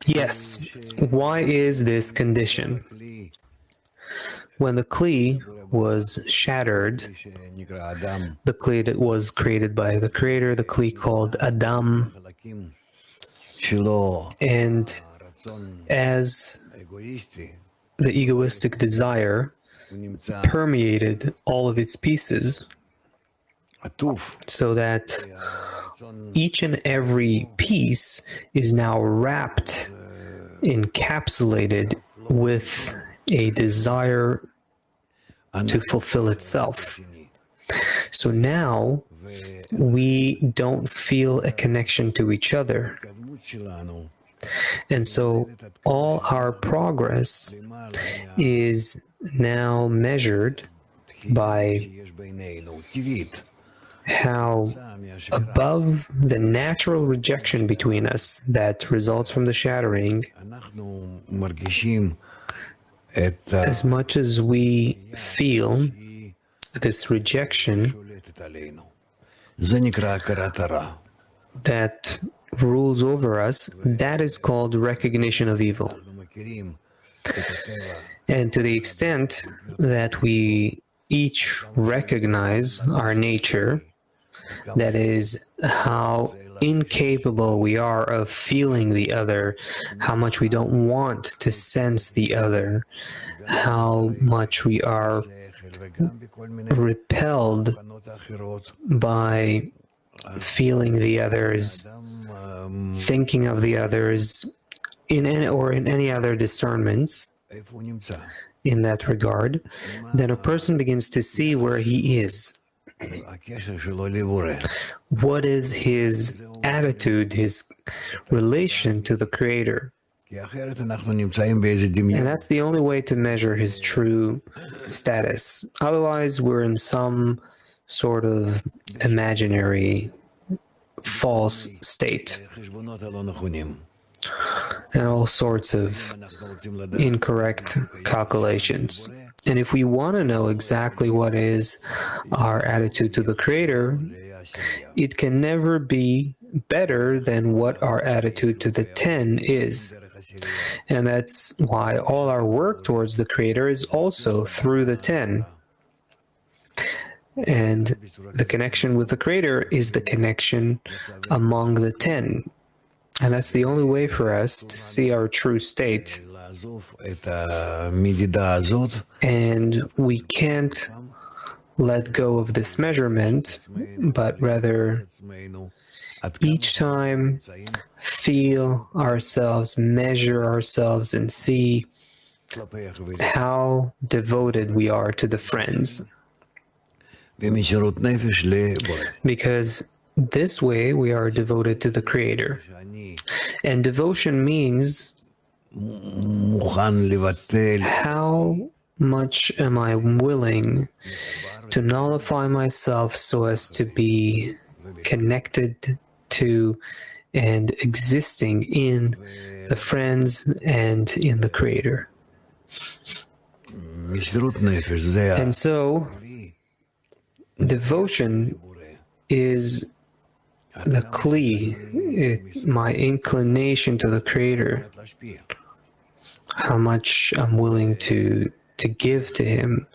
Yes. Why is this condition? When the Kli was shattered, the Kli that was created by the Creator, the Kli called Adam, and as the egoistic desire permeated all of its pieces, so that each and every piece is now wrapped, encapsulated with a desire to fulfill itself. So now we don't feel a connection to each other. And so all our progress is now measured by how above the natural rejection between us that results from the shattering, as much as we feel this rejection that rules over us, that is called recognition of evil. And to the extent that we each recognize our nature, that is, how incapable we are of feeling the other, how much we don't want to sense the other, how much we are repelled by feeling the others, thinking of the others, in any other discernments in that regard, then a person begins to see where he is. What is his attitude, his relation to the Creator? And that's the only way to measure his true status. Otherwise, we're in some sort of imaginary, false state, and all sorts of incorrect calculations. And if we want to know exactly what is our attitude to the Creator, it can never be better than what our attitude to the 10 is. And that's why all our work towards the Creator is also through the 10. And the connection with the Creator is the connection among the 10. And that's the only way for us to see our true state. And we can't let go of this measurement, but rather each time feel ourselves, measure ourselves, and see how devoted we are to the friends. Because this way we are devoted to the Creator. And devotion means how much am I willing to nullify myself so as to be connected to and existing in the friends and in the Creator. And so, devotion is the Kli, my inclination to the Creator, how much I'm willing to give to Him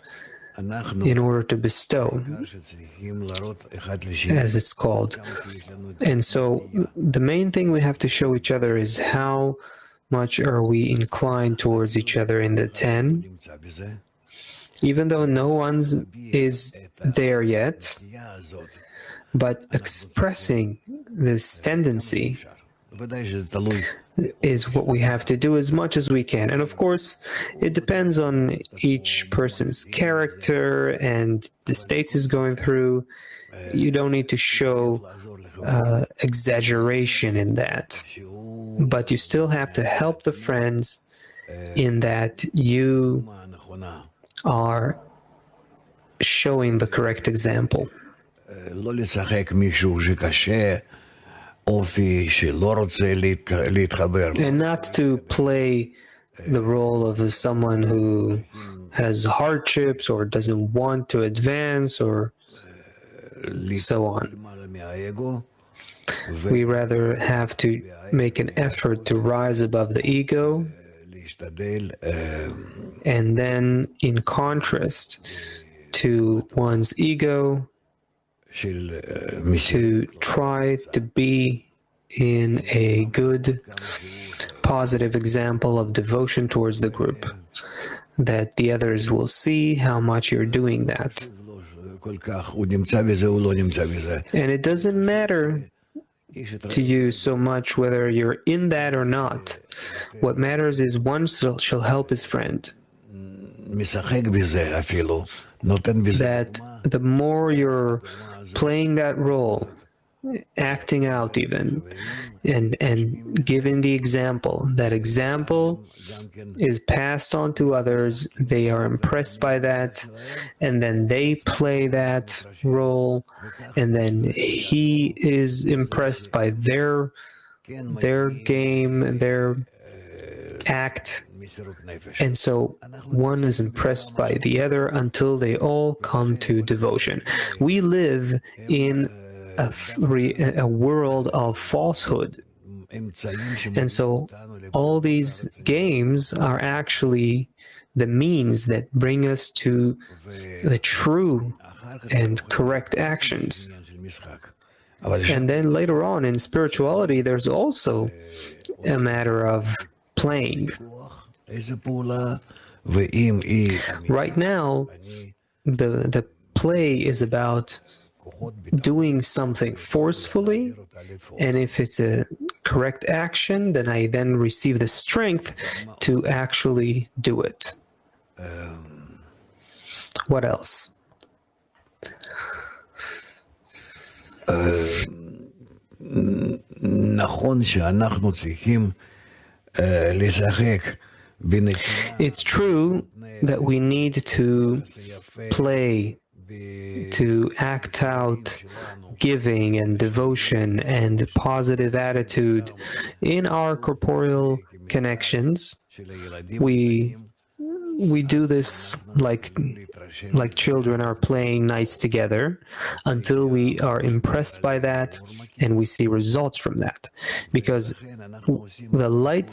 in order to bestow, as it's called. And so the main thing we have to show each other is how much are we inclined towards each other in the 10, even though no one is there yet, but expressing this tendency is what we have to do as much as we can. And of course, it depends on each person's character and the states he's going through. You don't need to show exaggeration in that. But you still have to help the friends in that you are showing the correct example. And not to play the role of someone who has hardships or doesn't want to advance or so on. We rather have to make an effort to rise above the ego, and then in contrast to one's ego, to try to be in a good, positive example of devotion towards the group, that the others will see how much you're doing that. And it doesn't matter to you so much whether you're in that or not. What matters is one shall help his friend. That the more you're playing that role, acting out even, and giving the example, that example is passed on to others, they are impressed by that, and then they play that role, and then he is impressed by their game, their act, and so one is impressed by the other until they all come to devotion. We live in a world of falsehood, and so all these games are actually the means that bring us to the true and correct actions. And then later on in spirituality, there's also a matter of playing. Right now, the play is about doing something forcefully, and if it's a correct action, then I then receive the strength to actually do it. What else? It's true that we need to play, to act out giving and devotion and positive attitude in our corporeal connections. We do this like children are playing nice together until we are impressed by that and we see results from that. Because the light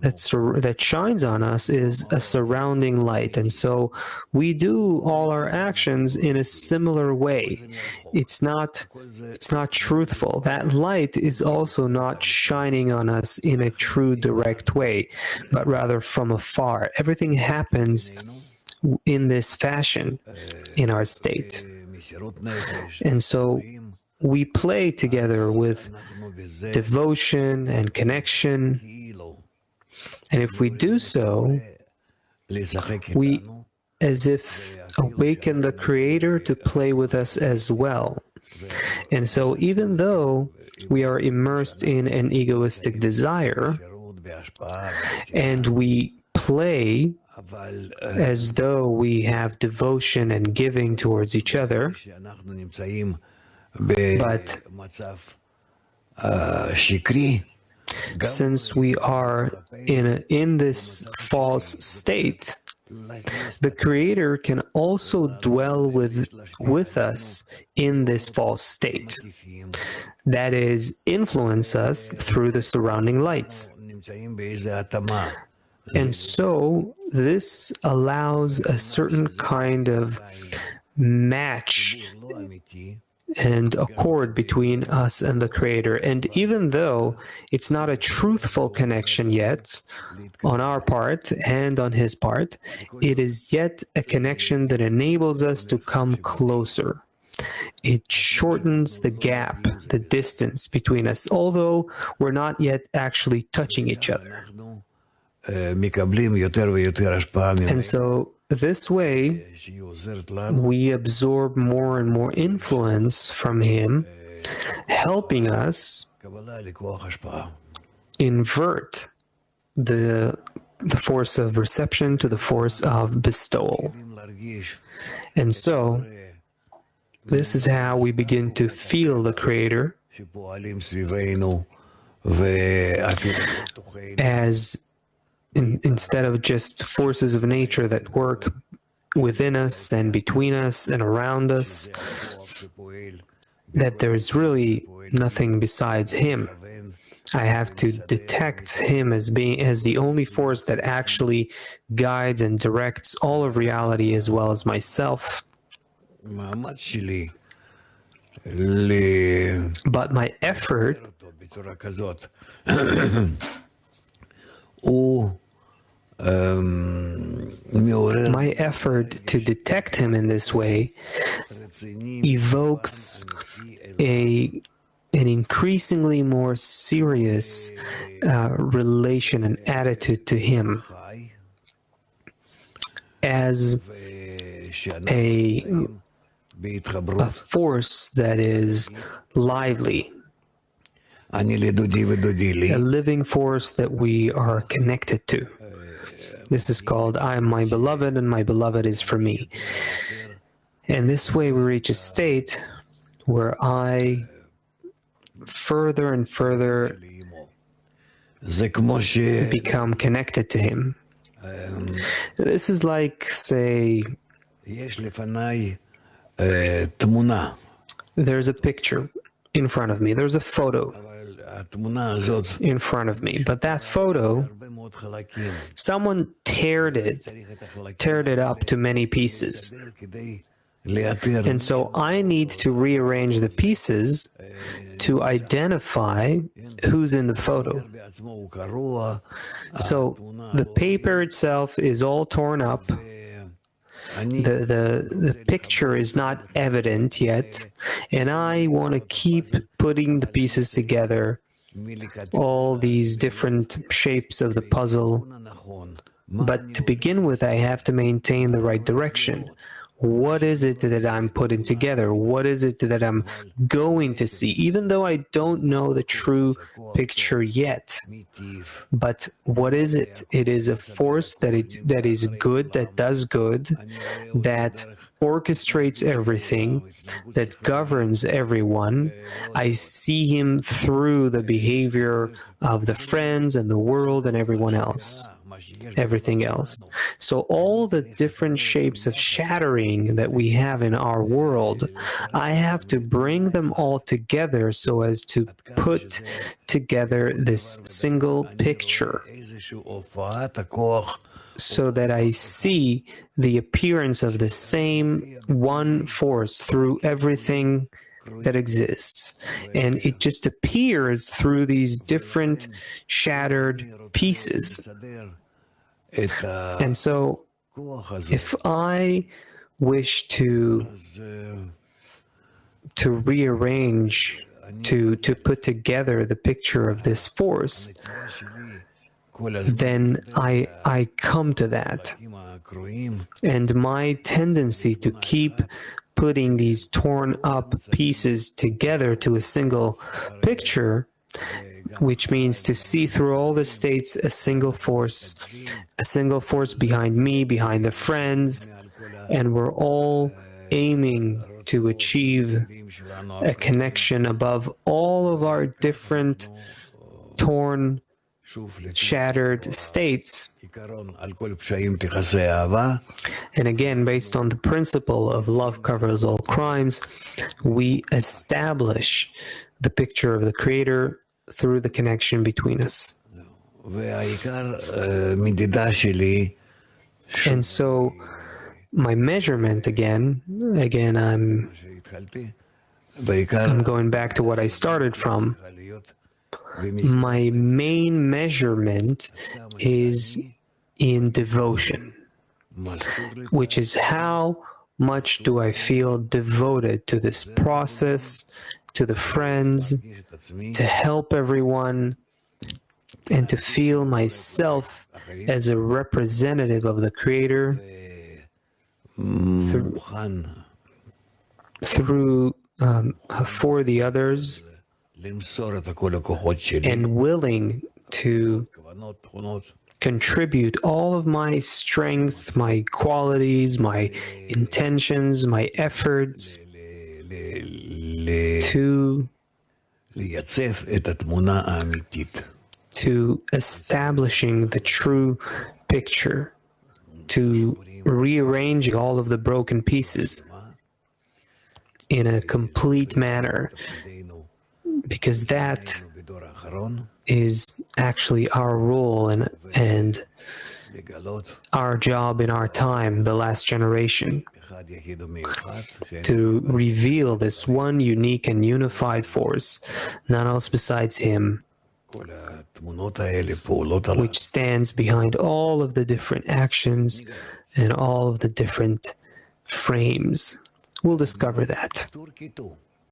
that shines on us is a surrounding light, and so we do all our actions in a similar way. It's not truthful. That light is also not shining on us in a true direct way, but rather from afar. Everything happens in this fashion in our state. And so we play together with devotion and connection. And if we do so, we as if awaken the Creator to play with us as well. And so even though we are immersed in an egoistic desire, and we play as though we have devotion and giving towards each other, but since we are in this false state, the Creator can also dwell with us in this false state. That is, influence us through the surrounding lights. And so this allows a certain kind of match and accord between us and the Creator. And even though it's not a truthful connection yet on our part and on His part, it is yet a connection that enables us to come closer. It shortens the gap, the distance between us, although we're not yet actually touching each other. And so this way, we absorb more and more influence from Him, helping us invert the force of reception to the force of bestowal. And so, this is how we begin to feel the Creator as instead of just forces of nature that work within us and between us and around us, that there is really nothing besides him. I have to detect him as the only force that actually guides and directs all of reality as well as myself. But my effort to detect him in this way evokes an increasingly more serious relation and attitude to him as a force that is lively, a living force that we are connected to. This is called I am my beloved and my beloved is for me. And this way we reach a state where I further and further become connected to him. This is like, say, there's a picture in front of me, there's a photo in front of me, but that photo, someone teared it up to many pieces. And so I need to rearrange the pieces to identify who's in the photo. So the paper itself is all torn up. The picture is not evident yet, and I want to keep putting the pieces together, all these different shapes of the puzzle. But to begin with, I have to maintain the right direction. What is it that I'm putting together? What is it that I'm going to see? Even though I don't know the true picture yet. But what is it? It is a force that is good, that does good, that orchestrates everything, that governs everyone. I see him through the behavior of the friends and the world and everyone else. Everything else. So all the different shapes of shattering that we have in our world, I have to bring them all together so as to put together this single picture, so that I see the appearance of the same one force through everything that exists. And it just appears through these different shattered pieces. And so, if I wish to rearrange, to put together the picture of this force, then I come to that. And my tendency to keep putting these torn up pieces together to a single picture, which means to see through all the states a single force behind me, behind the friends, and we're all aiming to achieve a connection above all of our different torn, shattered states. And again, based on the principle of love covers all crimes, we establish the picture of the Creator through the connection between us. And so my measurement, again, I'm going back to what I started from. My main measurement is in devotion, which is how much do I feel devoted to this process, to the friends, to help everyone, and to feel myself as a representative of the Creator through for the others, and willing to contribute all of my strength, my qualities, my intentions, my efforts to establishing the true picture, to rearranging all of the broken pieces. in a complete manner, because that is actually our role and our job in our time, the last generation, to reveal this one unique and unified force, none else besides Him, which stands behind all of the different actions and all of the different frames. We'll discover that.